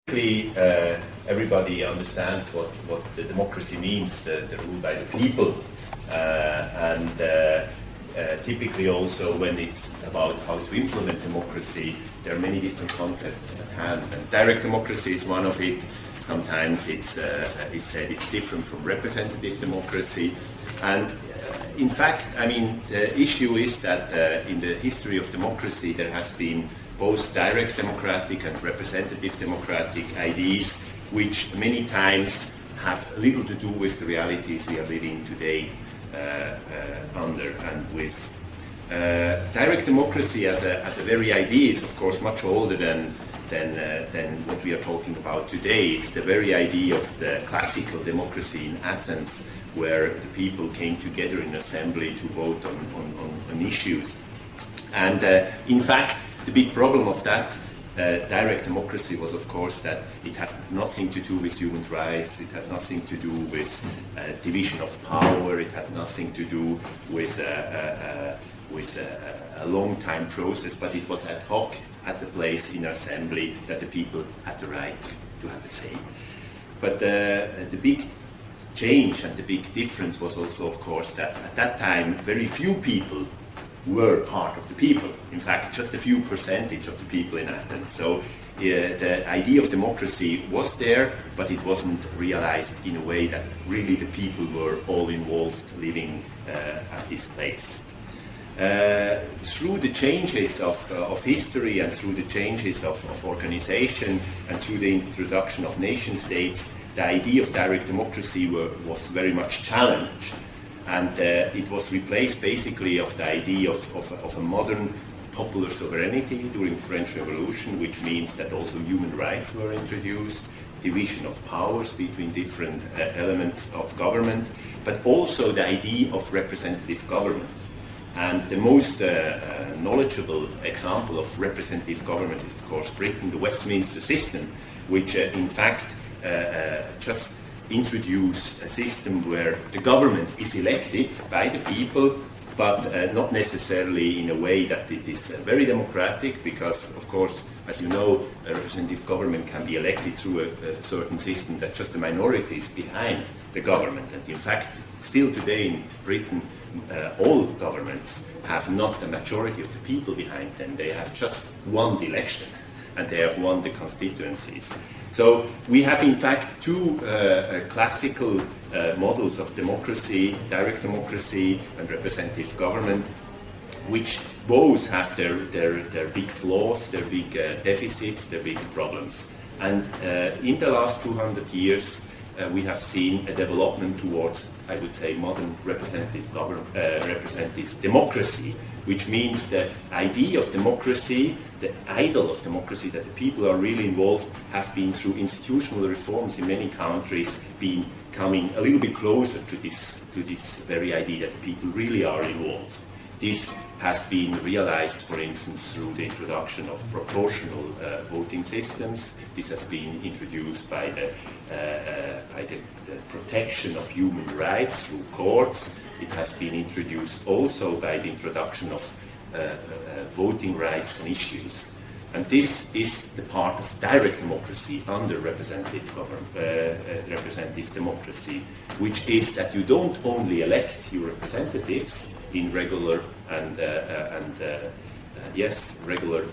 Everybody understands what the democracy means, the rule by the people, and typically also when it's about how to implement democracy, there are many different concepts at hand, and direct democracy is one of it. Sometimes it's said it's different from representative democracy, and in fact, I mean, the issue is that in the history of democracy there has been both direct democratic and representative democratic ideas, which many times have little to do with the realities we are living today under and with. Direct democracy as a very idea is, of course, much older than what we are talking about today. It's the very idea of the classical democracy in Athens, where the people came together in assembly to vote on issues. And in fact, the big problem of that direct democracy was, of course, that it had nothing to do with human rights, it had nothing to do with division of power, it had nothing to do with a long-time process, but it was ad hoc at the place in assembly that the people had the right to have a say. But the big change and the big difference was also, of course, that at that time very few people were part of the people. In fact, just a few percentage of the people in Athens. So the idea of democracy was there, but it wasn't realized in a way that really the people were all involved living at this place. Through the changes of history and through the changes of organization and through the introduction of nation states, the idea of direct democracy was very much challenged. And it was replaced basically of the idea of a modern popular sovereignty during the French Revolution, which means that also human rights were introduced, division of powers between different elements of government, but also the idea of representative government. And the most knowledgeable example of representative government is, of course, Britain, the Westminster system, which in fact just introduce a system where the government is elected by the people, but not necessarily in a way that it is very democratic, because, of course, as you know, a representative government can be elected through a certain system that just the minority is behind the government. And in fact, still today in Britain, all governments have not the majority of the people behind them. They have just won the election, and they have won the constituencies. So we have, in fact, two classical models of democracy, direct democracy and representative government, which both have their big flaws, their big deficits, their big problems. And in the last 200 years, we have seen a development towards, I would say, modern representative democracy, which means the idea of democracy, the ideal of democracy, that the people are really involved, have been through institutional reforms in many countries been coming a little bit closer to this very idea that the people really are involved. This has been realized, for instance, through the introduction of proportional voting systems. This has been introduced by the protection of human rights through courts. It has been introduced also by the introduction of voting rights on issues. And this is the part of direct democracy under representative democracy, which is that you don't only elect your representatives in regular regular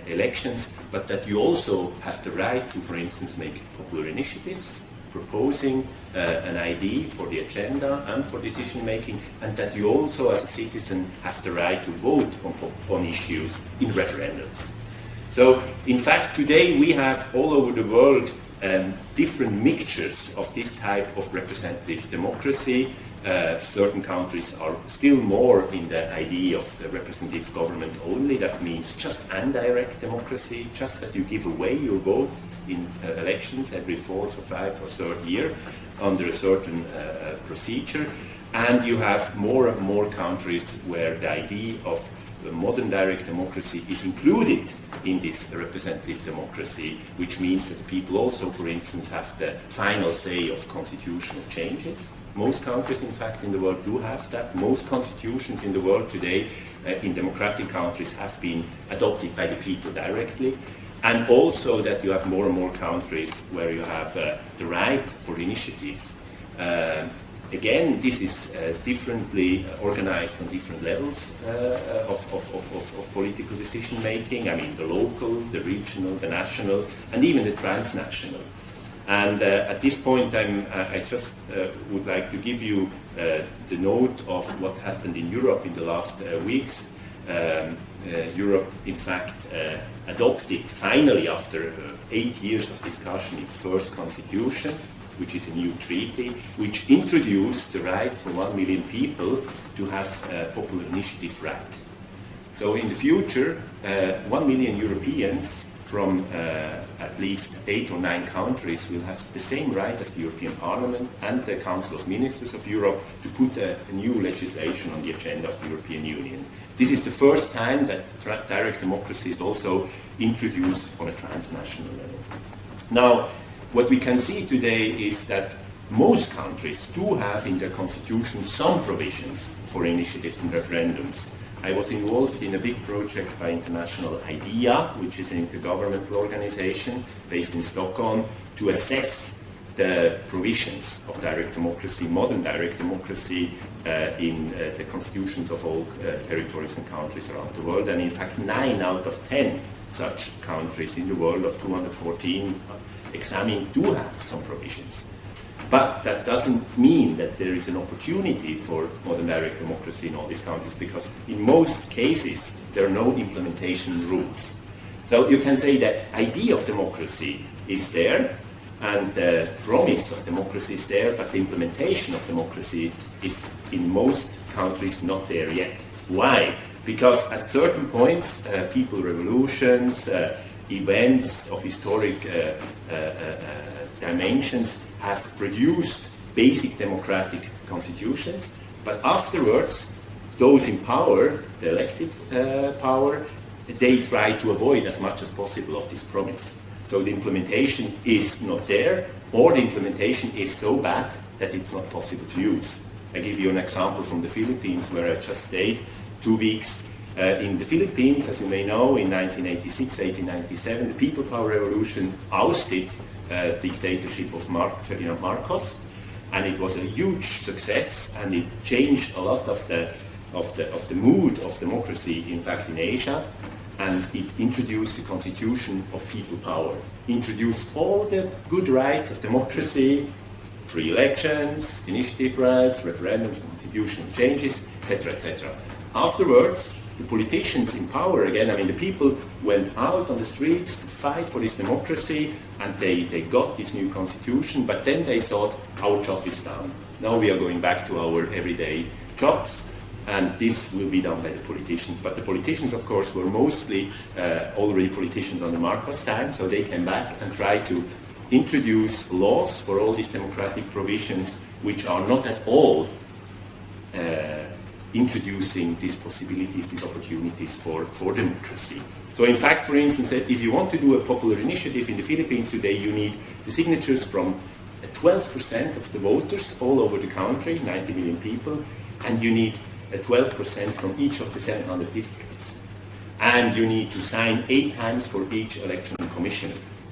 elections, but that you also have the right to, for instance, make popular initiatives, proposing an idea for the agenda and for decision making, and that you also, as a citizen, have the right to vote on issues in referendums. So, in fact, today we have all over the world different mixtures of this type of representative democracy. Certain countries are still more in the idea of the representative government only. That means just indirect democracy, just that you give away your vote in elections every 4th or 5th or 3rd year under a certain procedure. And you have more and more countries where the idea of the modern direct democracy is included in this representative democracy, which means that people also, for instance, have the final say of constitutional changes. Most countries, in fact, in the world do have that. Most constitutions in the world today, in democratic countries, have been adopted by the people directly. and also that you have more and more countries where you have the right for initiative. Again, this is differently organized on different levels of political decision making. I mean, the local, the regional, the national, and even the transnational. And at this point, I just would like to give you the note of what happened in Europe in the last weeks. Europe, in fact, adopted finally, after 8 years of discussion, its first constitution, which is a new treaty, which introduced the right for 1 million people to have a popular initiative right. So in the future, 1 million Europeans from at least 8 or 9 countries will have the same right as the European Parliament and the Council of Ministers of Europe to put a new legislation on the agenda of the European Union. This is the first time that direct democracy is also introduced on a transnational level. Now, what we can see today is that most countries do have in their constitution some provisions for initiatives and referendums. I was involved in a big project by International IDEA, which is an intergovernmental organization based in Stockholm, to assess the provisions of direct democracy, modern direct democracy, in the constitutions of all territories and countries around the world. And in fact, 9 out of 10 such countries in the world of 214 examined do have some provisions. But that doesn't mean that there is an opportunity for modern direct democracy in all these countries, because in most cases there are no implementation rules. So you can say that idea of democracy is there, and the promise of democracy is there, but the implementation of democracy is in most countries not there yet. Why? Because at certain points, people revolutions, events of historic dimensions have produced basic democratic constitutions, but afterwards, those in power, the elected power, they try to avoid as much as possible of this promise. So the implementation is not there, or the implementation is so bad that it's not possible to use. I give you an example from the Philippines, where I just stayed 2 weeks. In the Philippines, as you may know, in 1986, 1897, the People Power Revolution ousted dictatorship of Ferdinand Marcos, and it was a huge success, and it changed a lot of the mood of democracy, in fact, in Asia, and it introduced the constitution of people power, introduced all the good rights of democracy, free elections, initiative rights, referendums, constitutional changes, etc., etc. Afterwards, the politicians in power again, I mean, the people went out on the streets to fight for this democracy, and they got this new constitution, but then they thought, our job is done. Now we are going back to our everyday jobs, and this will be done by the politicians. But the politicians, of course, were mostly already politicians on the Marcos time, so they came back and tried to introduce laws for all these democratic provisions, which are not at all introducing these possibilities, these opportunities for democracy. So in fact, for instance, if you want to do a popular initiative in the Philippines today, you need the signatures from 12% of the voters all over the country, 90 million people, and you need 12% from each of the 700 districts. And you need to sign 8 times for each election commissioner.